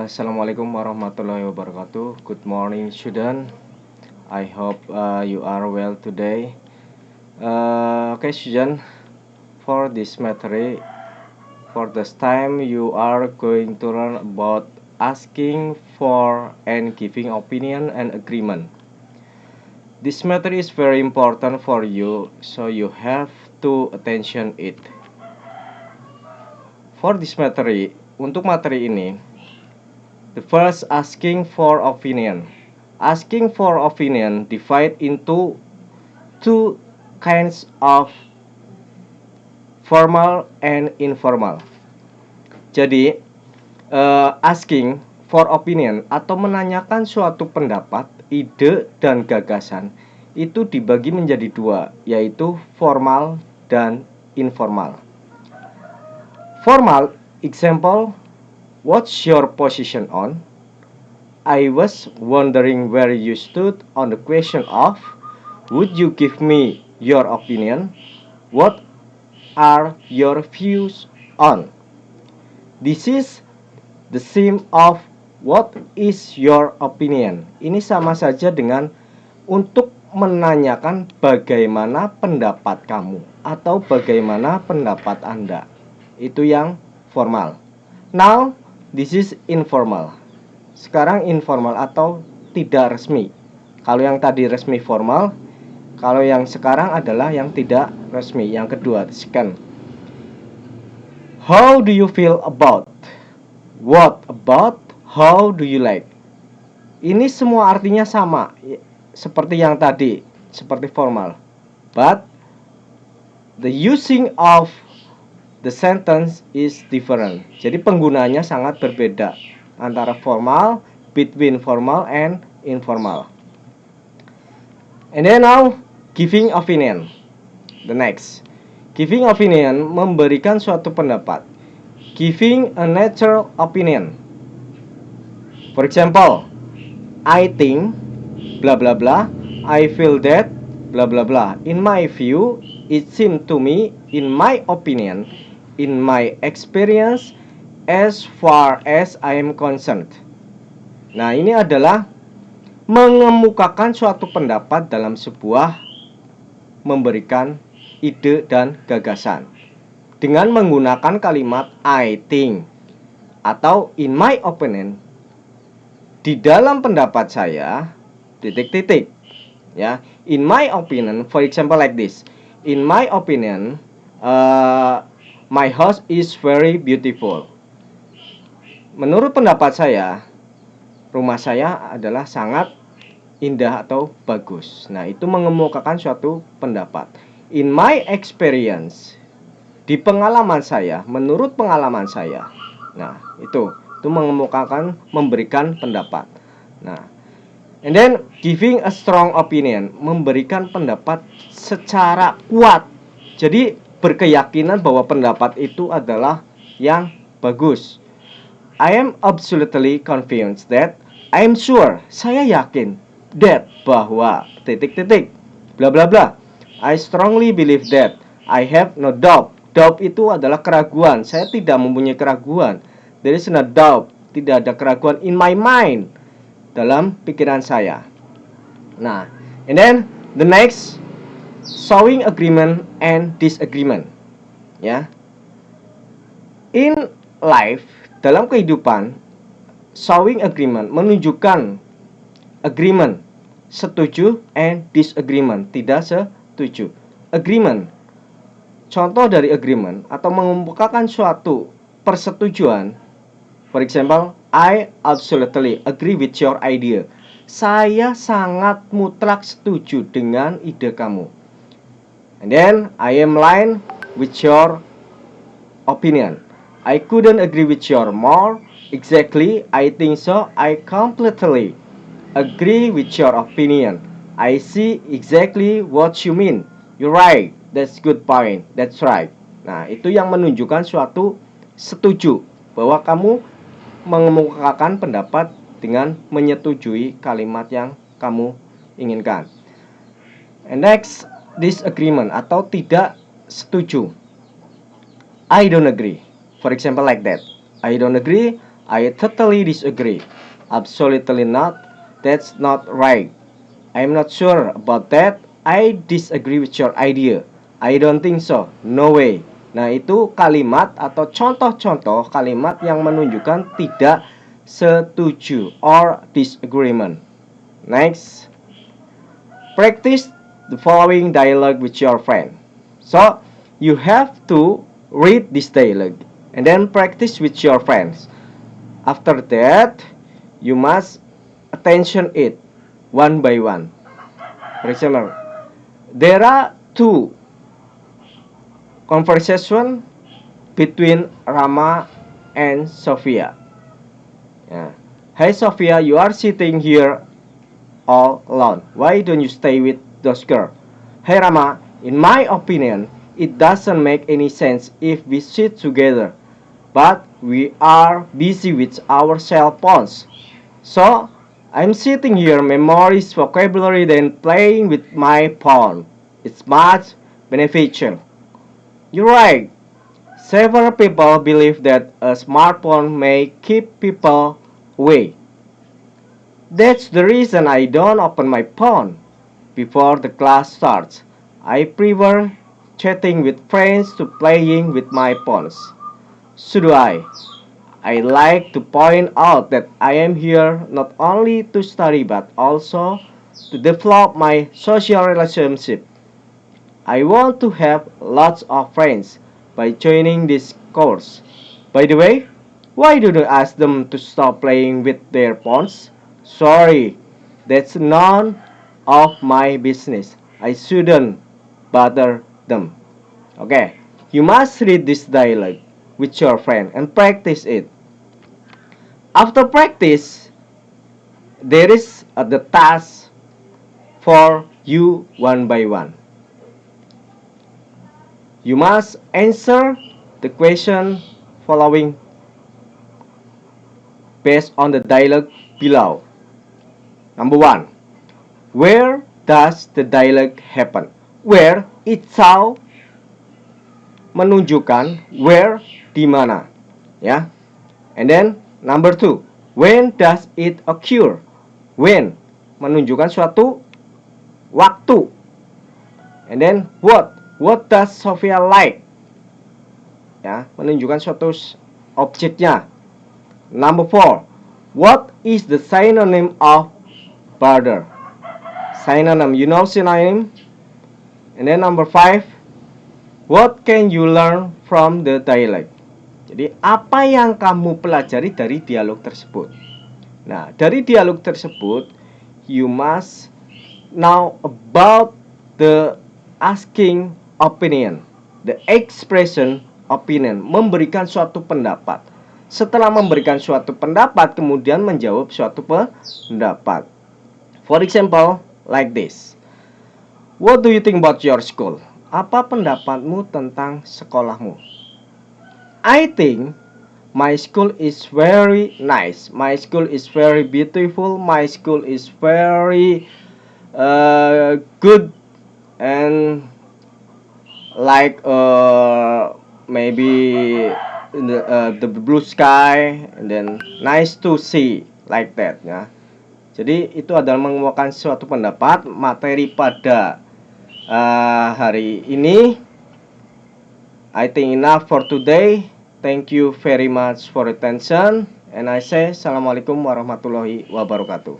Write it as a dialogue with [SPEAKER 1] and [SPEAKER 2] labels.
[SPEAKER 1] Assalamualaikum warahmatullahi wabarakatuh. Good morning, student. I hope you are well today. Okay, student. For this material, for this time, you are going to learn about asking for and giving opinion and agreement. This matter is very important for you, so you have to attention it. For this materi, untuk materi ini, the first asking for opinion. Asking for opinion divide into two kinds of formal and informal. Jadi, asking for opinion atau menanyakan suatu pendapat, ide, dan gagasan itu dibagi menjadi dua, yaitu formal dan informal. Formal, example, what's your position on? I was wondering where you stood on the question of, would you give me your opinion? What are your views on? This is the same of what is your opinion. Ini sama saja dengan untuk menanyakan bagaimana pendapat kamu atau bagaimana pendapat Anda. Itu yang formal. Now, this is informal. Sekarang informal atau tidak resmi. Kalau yang tadi resmi formal, kalau yang sekarang adalah yang tidak resmi. Yang kedua, second. How do you feel about? What about? How do you like? Ini semua artinya sama, seperti yang tadi, seperti formal. But the using of the sentence is different. Jadi penggunaannya sangat berbeda antara formal, between formal and informal. And then now, giving opinion. The next. Giving opinion, memberikan suatu pendapat. Giving a natural opinion. For example, I think blah blah blah, I feel that blah blah blah. In my view, it seems to me, in my opinion, in my experience, as far as I am concerned. Nah, ini adalah mengemukakan suatu pendapat dalam sebuah memberikan ide dan gagasan dengan menggunakan kalimat I think atau in my opinion. Di dalam pendapat saya titik-titik, ya. In my opinion, for example like this. In my opinion, my house is very beautiful. Menurut pendapat saya, rumah saya adalah sangat indah atau bagus. Nah, itu mengemukakan suatu pendapat. In my experience, di pengalaman saya, menurut pengalaman saya. Nah, itu mengemukakan, memberikan pendapat. Nah, and then giving a strong opinion, memberikan pendapat secara kuat. Jadi berkeyakinan bahwa pendapat itu adalah yang bagus. I am absolutely convinced that, I am sure, saya yakin that, bahwa titik-titik bla bla bla. I strongly believe that, I have no doubt. Doubt itu adalah keraguan. Saya tidak mempunyai keraguan. There is no doubt, tidak ada keraguan in my mind, dalam pikiran saya. Nah, and then the next, showing agreement and disagreement. Ya. In life, dalam kehidupan, showing agreement menunjukkan agreement, setuju, and disagreement, tidak setuju. Agreement, contoh dari agreement atau mengemukakan suatu persetujuan. For example, I absolutely agree with your idea. Saya sangat mutlak setuju dengan ide kamu. And then I am line with your opinion. I couldn't agree with your more. Exactly, I think so. I completely agree with your opinion. I see exactly what you mean. You're right. That's good point. That's right. Nah, itu yang menunjukkan suatu setuju, bahwa kamu mengemukakan pendapat dengan menyetujui kalimat yang kamu inginkan. And next, disagreement atau tidak setuju. I don't agree. For example like that. I don't agree. I totally disagree. Absolutely not. That's not right. I'm not sure about that. I disagree with your idea. I don't think so. No way. Nah, itu kalimat atau contoh-contoh kalimat yang menunjukkan tidak setuju or disagreement. Next. Practice the following dialogue with your friend. So, you have to read this dialogue and then practice with your friends. After that, you must attention it one by one. For example, there are two conversation between Rama and Sophia. Yeah. Hey Sophia, you are sitting here all alone. Why don't you stay with those girls? Hey Rama, in my opinion, it doesn't make any sense if we sit together, but we are busy with our cell phones. So, I'm sitting here memorize vocabulary than playing with my phone. It's much beneficial. You're right. Several people believe that a smartphone may keep people away. That's the reason I don't open my phone before the class starts. I prefer chatting with friends to playing with my phones. So do I. I like to point out that I am here not only to study but also to develop my social relationship. I want to have lots of friends by joining this course. By the way, why do you ask them to stop playing with their phones? Sorry, that's none of my business. I shouldn't bother them. Okay, you must read this dialogue with your friend and practice it. After practice, there is the task for you one by one. You must answer the question following based on the dialogue below. Number one, where does the dialogue happen? Where itself menunjukkan where di mana, ya. And then number two, when does it occur? When menunjukkan suatu waktu. And then what does Sophia like? Ya, menunjukkan suatu objeknya. Number four, what is the synonym of brother? Synonym, you know synonym. And then number five, what can you learn from the dialogue? Jadi apa yang kamu pelajari dari dialog tersebut? Nah, dari dialog tersebut you must know about the asking opinion, the expression opinion, memberikan suatu pendapat. Setelah memberikan suatu pendapat, kemudian menjawab suatu pendapat. For example, like this. What do you think about your school? Apa pendapatmu tentang sekolahmu? I think my school is very nice. My school is very beautiful. My school is very good and like maybe the blue sky and then nice to see like that ya. Jadi itu adalah mengemukakan suatu pendapat materi pada hari ini. I think enough for today. Thank you very much for attention and I say assalamualaikum warahmatullahi wabarakatuh.